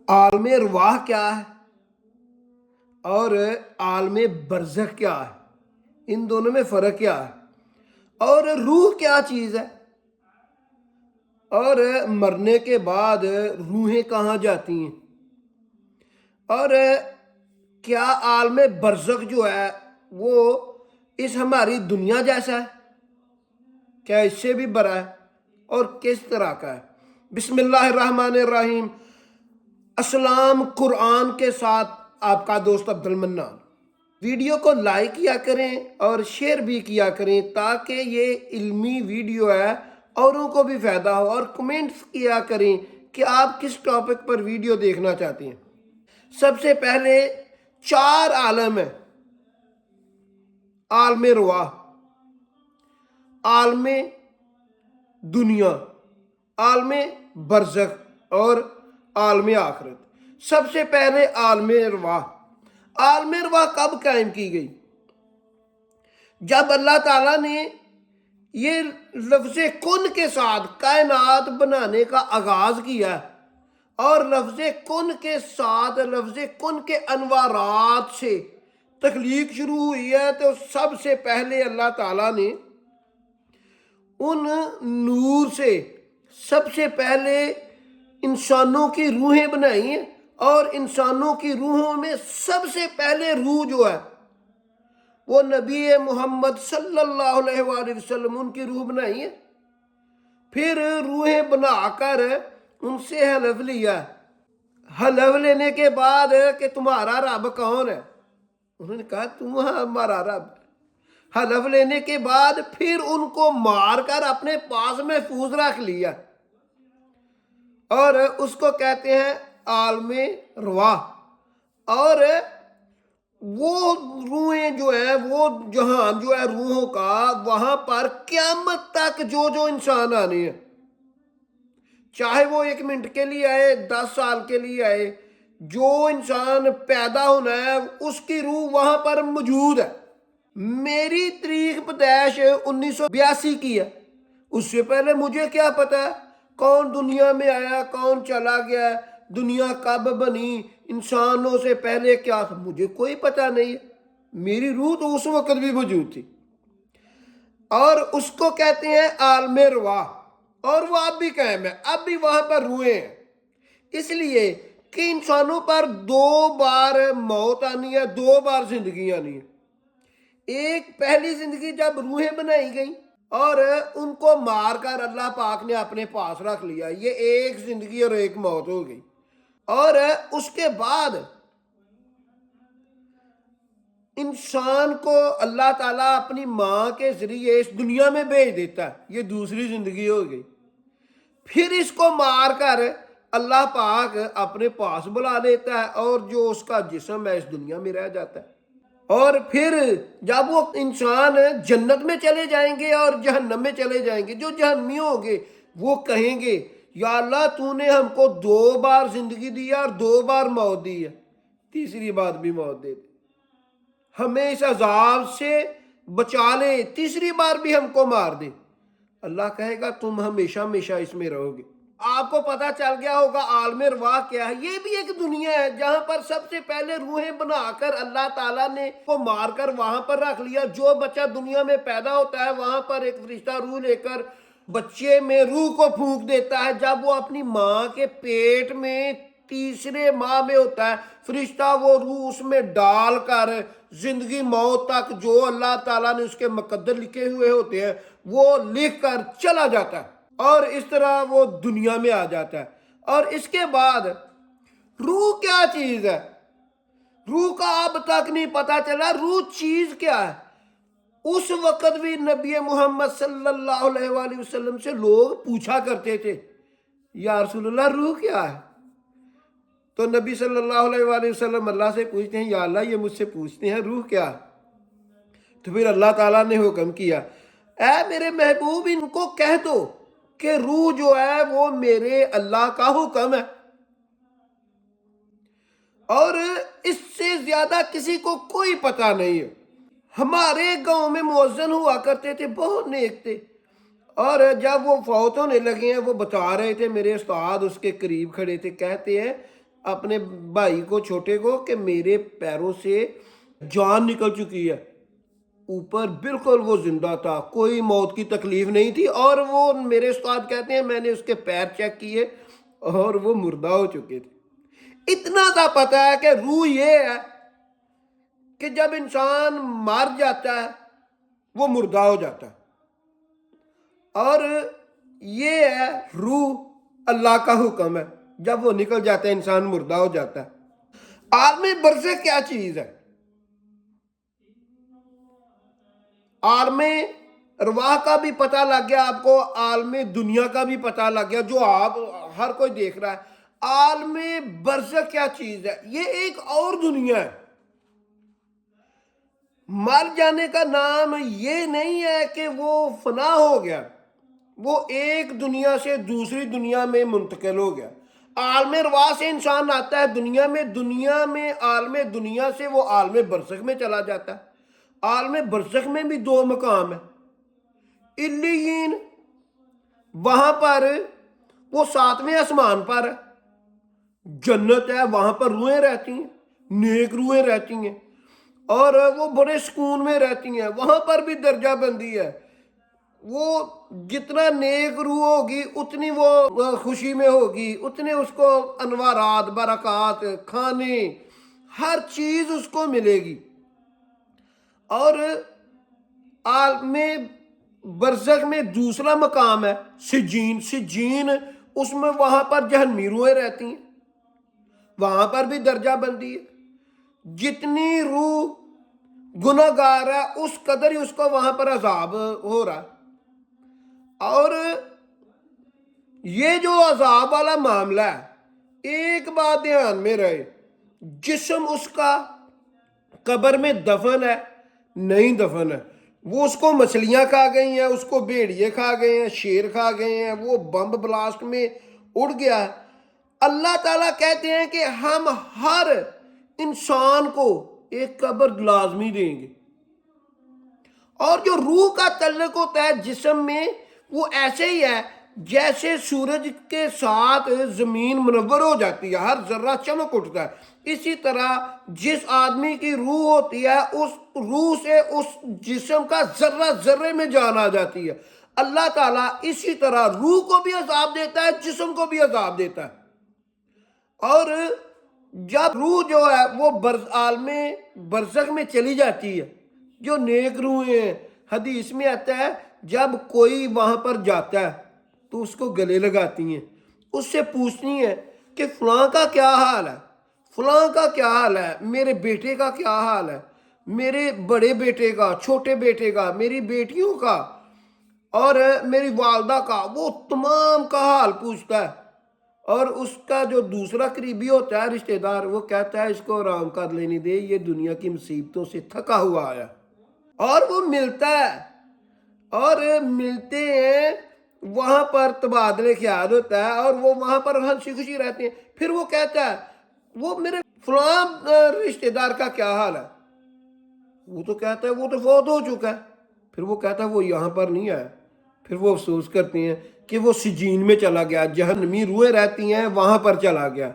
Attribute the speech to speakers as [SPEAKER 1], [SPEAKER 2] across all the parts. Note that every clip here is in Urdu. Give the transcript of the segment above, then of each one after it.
[SPEAKER 1] عالم ارواح کیا ہے اور عالم برزخ کیا ہے، ان دونوں میں فرق کیا ہے، اور روح کیا چیز ہے، اور مرنے کے بعد روحیں کہاں جاتی ہیں، اور کیا عالم برزخ جو ہے وہ اس ہماری دنیا جیسا ہے، کیا اس سے بھی بڑا ہے، اور کس طرح کا ہے۔ بسم اللہ الرحمن الرحیم۔ اسلام قرآن کے ساتھ آپ کا دوست عبد المنان۔ ویڈیو کو لائک کیا کریں اور شیئر بھی کیا کریں تاکہ یہ علمی ویڈیو ہے اوروں کو بھی فائدہ ہو، اور کمنٹس کیا کریں کہ آپ کس ٹاپک پر ویڈیو دیکھنا چاہتے ہیں۔ سب سے پہلے 4 عالم ہیں: عالم ارواح، عالم دنیا، عالم برزخ اور عالم آخرت۔ سب سے پہلے عالم ارواح۔ عالم ارواح کب قائم کی گئی؟ جب اللہ تعالیٰ نے یہ لفظ کن کے ساتھ کائنات بنانے کا آغاز کیا، اور لفظ کن کے ساتھ لفظ کن کے انوارات سے تخلیق شروع ہوئی ہے، تو سب سے پہلے اللہ تعالیٰ نے ان نور سے سب سے پہلے انسانوں کی روحیں بنائی ہیں، اور انسانوں کی روحوں میں سب سے پہلے روح جو ہے وہ نبی محمد صلی اللہ علیہ وآلہ وسلم، ان کی روح بنائی ہے۔ پھر روحیں بنا کر ان سے حلف لیا۔ حلف لینے کے بعد کہ تمہارا رب کون ہے، انہوں نے کہا تم ہمارا رب۔ حلف لینے کے بعد پھر ان کو مار کر اپنے پاس محفوظ رکھ لیا، اور اس کو کہتے ہیں عالم ارواح۔ اور وہ روحیں جو ہیں، وہ جہان جو ہے روحوں کا، وہاں پر قیامت تک جو جو انسان آنے ہیں، چاہے وہ 1 منٹ کے لیے آئے، 10 سال کے لیے آئے، جو انسان پیدا ہونا ہے اس کی روح وہاں پر موجود ہے۔ میری تاریخ پیدائش 1982 کی ہے، اس سے پہلے مجھے کیا پتا ہے کون دنیا میں آیا، کون چلا گیا، دنیا کب بنی، انسانوں سے پہلے کیا تھا، مجھے کوئی پتہ نہیں ہے۔ میری روح تو اس وقت بھی موجود تھی، اور اس کو کہتے ہیں عالم ارواح، اور وہ اب بھی قائم ہے، اب بھی وہاں پر روحیں ہیں۔ اس لیے کہ انسانوں پر 2 بار موت آنی ہے، 2 بار زندگی آنی ہے۔ ایک پہلی زندگی جب روحیں بنائی گئیں اور ان کو مار کر اللہ پاک نے اپنے پاس رکھ لیا، یہ ایک زندگی اور ایک موت ہو گئی۔ اور اس کے بعد انسان کو اللہ تعالیٰ اپنی ماں کے ذریعے اس دنیا میں بھیج دیتا ہے، یہ دوسری زندگی ہو گئی۔ پھر اس کو مار کر اللہ پاک اپنے پاس بلا لیتا ہے، اور جو اس کا جسم ہے اس دنیا میں رہ جاتا ہے۔ اور پھر جب وہ انسان جنت میں چلے جائیں گے اور جہنم میں چلے جائیں گے، جو جہنمی ہوں گے وہ کہیں گے یا اللہ تو نے ہم کو 2 بار زندگی دی اور 2 بار موت دی ہے، تیسری بار بھی موت دے دے، ہمیں اس عذاب سے بچا لے، تیسری بار بھی ہم کو مار دے۔ اللہ کہے گا تم ہمیشہ ہمیشہ اس میں رہو گے۔ آپ کو پتا چل گیا ہوگا عالم ارواح کیا ہے۔ یہ بھی ایک دنیا ہے جہاں پر سب سے پہلے روحیں بنا کر اللہ تعالیٰ نے کو مار کر وہاں پر رکھ لیا۔ جو بچہ دنیا میں پیدا ہوتا ہے وہاں پر ایک فرشتہ روح لے کر بچے میں روح کو پھونک دیتا ہے۔ جب وہ اپنی ماں کے پیٹ میں تیسرے ماہ میں ہوتا ہے، فرشتہ وہ روح اس میں ڈال کر زندگی موت تک جو اللہ تعالیٰ نے اس کے مقدر لکھے ہوئے ہوتے ہیں وہ لکھ کر چلا جاتا ہے، اور اس طرح وہ دنیا میں آ جاتا ہے۔ اور اس کے بعد روح کیا چیز ہے، روح کا اب تک نہیں پتا چلا روح چیز کیا ہے۔ اس وقت بھی نبی محمد صلی اللہ علیہ وآلہ وسلم سے لوگ پوچھا کرتے تھے یا رسول اللہ روح کیا ہے؟ تو نبی صلی اللہ علیہ وآلہ وسلم اللہ سے پوچھتے ہیں یا اللہ یہ مجھ سے پوچھتے ہیں روح کیا ہے؟ تو پھر اللہ تعالیٰ نے حکم کیا اے میرے محبوب ان کو کہہ دو کہ روح جو ہے وہ میرے اللہ کا حکم ہے، اور اس سے زیادہ کسی کو کوئی پتہ نہیں ہے۔ ہمارے گاؤں میں مؤذن ہوا کرتے تھے، بہت نیک تھے، اور جب وہ فوت ہونے لگے ہیں وہ بتا رہے تھے، میرے استاد اس کے قریب کھڑے تھے، کہتے ہیں اپنے بھائی کو چھوٹے کو کہ میرے پیروں سے جان نکل چکی ہے، اوپر بالکل وہ زندہ تھا، کوئی موت کی تکلیف نہیں تھی، اور وہ میرے استاد کہتے ہیں میں نے اس کے پیر چیک کیے اور وہ مردہ ہو چکے تھے۔ اتنا سا پتا ہے کہ روح یہ ہے کہ جب انسان مر جاتا ہے وہ مردہ ہو جاتا ہے، اور یہ ہے روح اللہ کا حکم ہے، جب وہ نکل جاتا ہے انسان مردہ ہو جاتا ہے۔ عالم برزخ کیا چیز ہے؟ عالم ارواح کا بھی پتہ لگ گیا آپ کو، عالم دنیا کا بھی پتہ لگ گیا جو آپ ہر کوئی دیکھ رہا ہے۔ عالم برزخ کیا چیز ہے؟ یہ ایک اور دنیا ہے۔ مر جانے کا نام یہ نہیں ہے کہ وہ فنا ہو گیا، وہ ایک دنیا سے دوسری دنیا میں منتقل ہو گیا۔ عالم ارواح سے انسان آتا ہے دنیا میں عالم دنیا سے وہ عالم برزخ میں چلا جاتا ہے۔ عالم برزخ میں بھی دو مقام ہیں۔ علیین وہاں پر وہ 7ویں آسمان پر ہے، جنت ہے، وہاں پر روحیں رہتی ہیں، نیک روحیں رہتی ہیں، اور وہ بڑے سکون میں رہتی ہیں۔ وہاں پر بھی درجہ بندی ہے، وہ جتنا نیک روح ہوگی اتنی وہ خوشی میں ہوگی، اتنے اس کو انوارات، برکات، کھانے، ہر چیز اس کو ملے گی۔ اور عالم برزخ میں دوسرا مقام ہے سجین۔ سجین اس میں وہاں پر جہنمی روحیں رہتی ہیں، وہاں پر بھی درجہ بندی ہے۔ جتنی روح گناہ گار ہے اس قدر ہی اس کو وہاں پر عذاب ہو رہا ہے۔ اور یہ جو عذاب والا معاملہ ہے، ایک بات دھیان میں رہے، جسم اس کا قبر میں دفن ہے نہیں دفن ہے، وہ اس کو مچھلیاں کھا گئی ہیں، اس کو بھیڑیے کھا گئے ہیں، شیر کھا گئے ہیں، وہ بم بلاسٹ میں اڑ گیا ہے۔ اللہ تعالیٰ کہتے ہیں کہ ہم ہر انسان کو ایک قبر لازمی دیں گے، اور جو روح کا تعلق ہوتا ہے جسم میں وہ ایسے ہی ہے جیسے سورج کے ساتھ زمین منور ہو جاتی ہے، ہر ذرہ چمک اٹھتا ہے، اسی طرح جس آدمی کی روح ہوتی ہے اس روح سے اس جسم کا ذرہ ذرے میں جان آ جاتی ہے۔ اللہ تعالیٰ اسی طرح روح کو بھی عذاب دیتا ہے، جسم کو بھی عذاب دیتا ہے۔ اور جب روح جو ہے وہ عالم برزخ میں چلی جاتی ہے، جو نیک روحیں ہیں، حدیث میں آتا ہے جب کوئی وہاں پر جاتا ہے تو اس کو گلے لگاتی ہیں، اس سے پوچھتی ہیں کہ فلاں کا کیا حال ہے، فلاں کا کیا حال ہے، میرے بیٹے کا کیا حال ہے، میرے بڑے بیٹے کا، چھوٹے بیٹے کا، میری بیٹیوں کا، اور میری والدہ کا، وہ تمام کا حال پوچھتا ہے۔ اور اس کا جو دوسرا قریبی ہوتا ہے رشتہ دار، وہ کہتا ہے اس کو آرام کر لینے دے، یہ دنیا کی مصیبتوں سے تھکا ہوا آیا، اور وہ ملتا ہے، اور ملتے ہیں، وہاں پر تبادلے خیال ہوتا ہے، اور وہ وہاں پر ہنسی خوشی رہتے ہیں۔ پھر وہ کہتا ہے وہ میرے فلاں رشتہ دار کا کیا حال ہے، وہ تو کہتا ہے وہ تو فوت ہو چکا ہے، پھر وہ کہتا ہے وہ یہاں پر نہیں آیا۔ پھر وہ افسوس کرتے ہیں کہ وہ سجین میں چلا گیا، جہنمی روحیں رہتی ہیں وہاں پر چلا گیا۔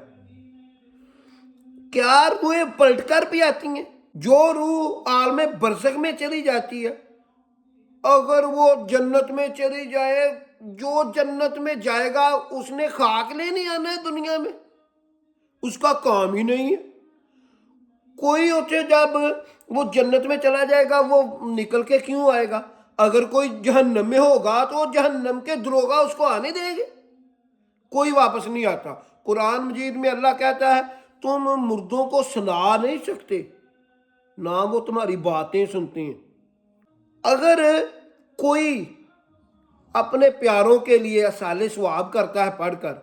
[SPEAKER 1] کیا روحیں پلٹ کر بھی آتی ہیں؟ جو روح عالم برزخ میں چلی جاتی ہے، اگر وہ جنت میں چلی جائے، جو جنت میں جائے گا اس نے خاک لینے آنا ہے دنیا میں، اس کا کام ہی نہیں ہے کوئی ہوتے۔ جب وہ جنت میں چلا جائے گا وہ نکل کے کیوں آئے گا؟ اگر کوئی جہنم میں ہوگا تو جہنم کے دروغہ اس کو آنے دیں گے؟ کوئی واپس نہیں آتا۔ قرآن مجید میں اللہ کہتا ہے تم مردوں کو سنا نہیں سکتے، نہ وہ تمہاری باتیں سنتے ہیں۔ اگر کوئی اپنے پیاروں کے لیے اصال ثواب کرتا ہے پڑھ کر،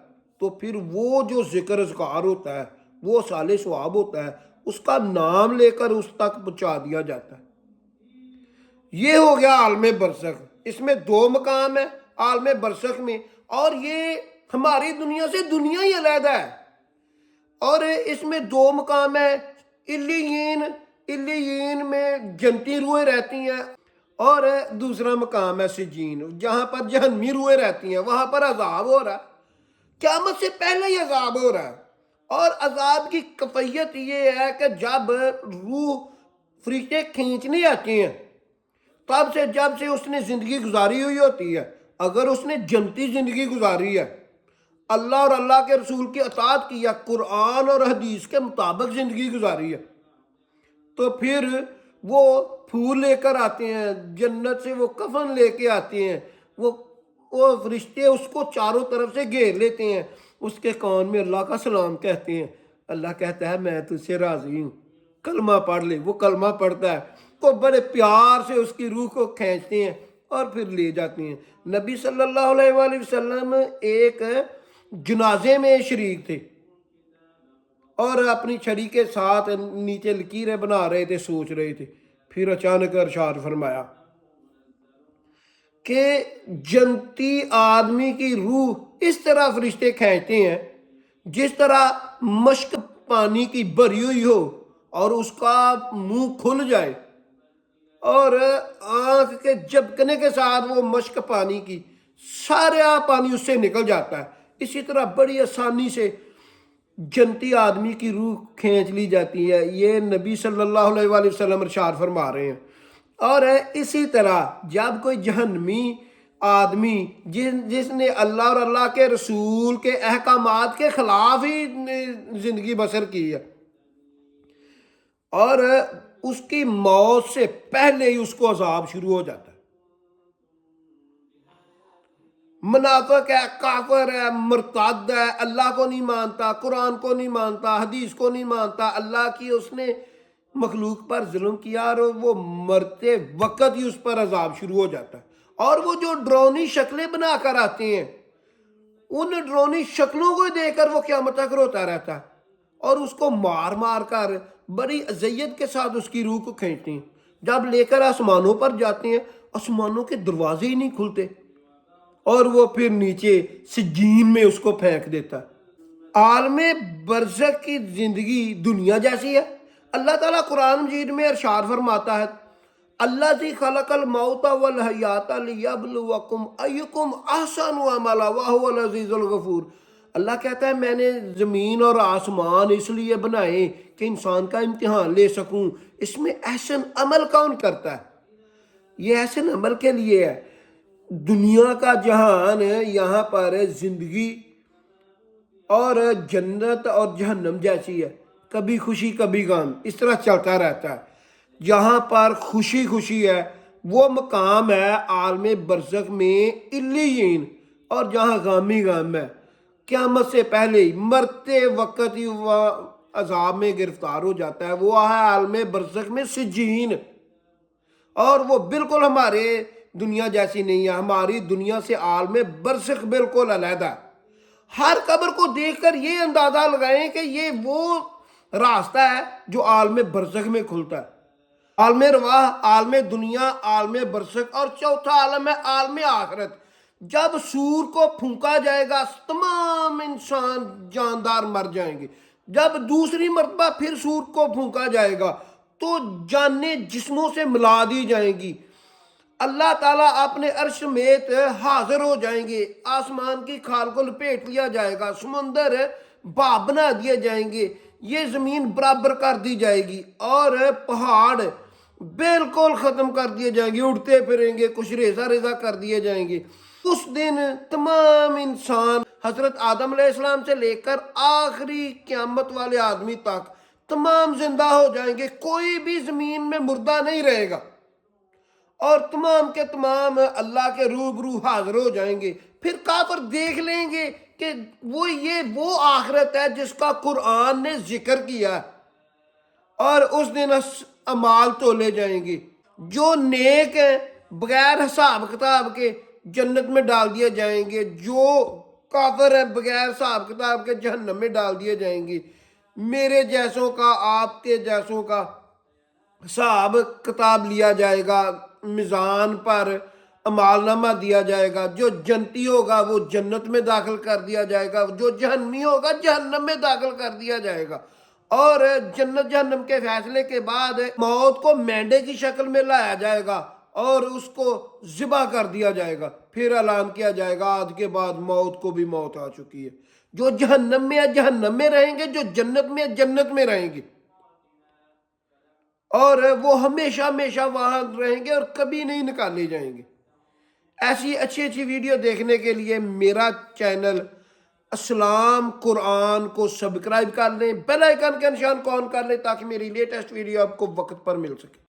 [SPEAKER 1] تو پھر وہ جو ذکر اذکار ہوتا ہے وہ اصال ثواب ہوتا ہے، اس کا نام لے کر اس تک پہنچا دیا جاتا ہے۔ یہ ہو گیا عالم برزخ۔ اس میں دو مقام ہے عالم برزخ میں، اور یہ ہماری دنیا سے دنیا ہی علیحدہ ہے، اور اس میں دو مقام ہے علیین۔ علیین میں جنتی روحیں رہتی ہیں، اور دوسرا مقام ہے سجین، جہاں پر جہنمی روحیں رہتی ہیں، وہاں پر عذاب ہو رہا ہے، قیامت سے پہلے ہی عذاب ہو رہا ہے۔ اور عذاب کی کیفیت یہ ہے کہ جب روح فرشتے کھینچنے آتے ہیں تب سے جب سے اس نے زندگی گزاری ہوئی ہوتی ہے، اگر اس نے جنتی زندگی گزاری ہے، اللہ اور اللہ کے رسول کی اطاعت کی ہے، قرآن اور حدیث کے مطابق زندگی گزاری ہے، تو پھر وہ پھول لے کر آتے ہیں جنت سے، وہ کفن لے کے آتے ہیں، وہ فرشتے اس کو چاروں طرف سے گھیر لیتے ہیں، اس کے کان میں اللہ کا سلام کہتے ہیں، اللہ کہتا ہے میں تجھ سے راضی ہوں، کلمہ پڑھ لے، وہ کلمہ پڑھتا ہے، تو بڑے پیار سے اس کی روح کو کھینچتے ہیں اور پھر لے جاتے ہیں۔ نبی صلی اللہ علیہ وآلہ وسلم ایک جنازے میں شریک تھے اور اپنی چھڑی کے ساتھ نیچے لکیریں بنا رہے تھے، سوچ رہے تھے، پھر اچانک ارشاد فرمایا کہ جنتی آدمی کی روح اس طرح فرشتے کھینچتے ہیں جس طرح مشک پانی کی بھری ہوئی ہو اور اس کا منہ کھل جائے اور آنکھ کے جھپکنے کے ساتھ وہ مشک پانی کی سارا پانی اس سے نکل جاتا ہے، اسی طرح بڑی آسانی سے جنتی آدمی کی روح کھینچ لی جاتی ہے۔ یہ نبی صلی اللہ علیہ وآلہ وسلم ارشاد فرما رہے ہیں۔ اور اسی طرح جب کوئی جہنمی آدمی جس نے اللہ اور اللہ کے رسول کے احکامات کے خلاف ہی زندگی بسر کی ہے اور اس کی موت سے پہلے ہی اس کو عذاب شروع ہو جاتا ہے، منافق ہے، کافر ہے، مرتد ہے، اللہ کو نہیں مانتا، قرآن کو نہیں مانتا، حدیث کو نہیں مانتا، اللہ کی اس نے مخلوق پر ظلم کیا اور وہ مرتے وقت ہی اس پر عذاب شروع ہو جاتا ہے۔ اور وہ جو ڈرونی شکلیں بنا کر آتے ہیں ان ڈرونی شکلوں کو دیکھ کر وہ قیامت تک روتا رہتا ہے اور اس کو مار مار کر بڑی اذیت کے ساتھ اس کی روح کو کھینچتے ہیں، جب لے کر آسمانوں پر جاتے ہیں آسمانوں کے دروازے ہی نہیں کھلتے اور وہ پھر نیچے سجین میں اس کو پھینک دیتا ہے۔ عالم برزخ کی زندگی دنیا جیسی ہے۔ اللہ تعالیٰ قرآن مجید میں ارشاد فرماتا ہے الذی خلق الموت والحیات لیبلوکم ایکم احسن عملا وہو العزیز الغفور۔ اللہ کہتا ہے میں نے زمین اور آسمان اس لیے بنائے کہ انسان کا امتحان لے سکوں، اس میں احسن عمل کون کرتا ہے، یہ احسن عمل کے لیے ہے۔ دنیا کا جہان یہاں پر زندگی اور جنت اور جہنم جیسی ہے، کبھی خوشی کبھی غم، اس طرح چلتا رہتا ہے۔ جہاں پر خوشی خوشی ہے وہ مقام ہے عالم برزخ میں علیین، اور جہاں غامی غم ہے قیامت سے پہلے ہی مرتے وقت ہی وہ عذاب میں گرفتار ہو جاتا ہے، وہ ہے عالم برزخ میں سجین، اور وہ بالکل ہمارے دنیا جیسی نہیں ہے، ہماری دنیا سے عالم برزخ بالکل علیحدہ ہے۔ ہر قبر کو دیکھ کر یہ اندازہ لگائیں کہ یہ وہ راستہ ہے جو عالم برزخ میں کھلتا ہے، عالم رواح، عالم دنیا، عالم برزخ، اور چوتھا عالم ہے عالم آخرت۔ جب سور کو پھونکا جائے گا تمام انسان جاندار مر جائیں گے، جب دوسری مرتبہ پھر سور کو پھونکا جائے گا تو جانیں جسموں سے ملا دی جائیں گی، اللہ تعالیٰ اپنے عرش سمیت حاضر ہو جائیں گے، آسمان کی کھال کو لپیٹ لیا جائے گا، سمندر بھاپ بنا دیے جائیں گے، یہ زمین برابر کر دی جائے گی اور پہاڑ بالکل ختم کر دیے جائیں گے، اڑتے پھریں گے، کچھ ریزہ ریزہ کر دیے جائیں گے۔ اس دن تمام انسان حضرت آدم علیہ السلام سے لے کر آخری قیامت والے آدمی تک تمام زندہ ہو جائیں گے، کوئی بھی زمین میں مردہ نہیں رہے گا، اور تمام کے تمام اللہ کے روبرو حاضر ہو جائیں گے۔ پھر کافر دیکھ لیں گے کہ وہ آخرت ہے جس کا قرآن نے ذکر کیا ہے، اور اس دن اعمال تولے جائیں گے، جو نیک ہیں بغیر حساب کتاب کے جنت میں ڈال دیے جائیں گے، جو کافر ہیں بغیر حساب کتاب کے جہنم میں ڈال دیے جائیں گے۔ میرے جیسوں کا، آپ کے جیسوں کا حساب کتاب لیا جائے گا، میزان پر اعمال نامہ دیا جائے گا، جو جنتی ہوگا وہ جنت میں داخل کر دیا جائے گا، جو جہنمی ہوگا جہنم میں داخل کر دیا جائے گا، اور جنت جہنم کے فیصلے کے بعد موت کو مینڈے کی شکل میں لایا جائے گا اور اس کو ذبح کر دیا جائے گا، پھر اعلان کیا جائے گا آج کے بعد موت کو بھی موت آ چکی ہے۔ جو جہنم میں ہے جہنم میں رہیں گے، جو جنت میں ہے جنت میں رہیں گے، اور وہ ہمیشہ ہمیشہ وہاں رہیں گے اور کبھی نہیں نکالے جائیں گے۔ ایسی اچھی اچھی ویڈیو دیکھنے کے لیے میرا چینل اسلام قرآن کو سبسکرائب کر لیں، بیل آئیکن کا نشان کو آن کر لیں تاکہ میری لیٹسٹ ویڈیو آپ کو وقت پر مل سکے۔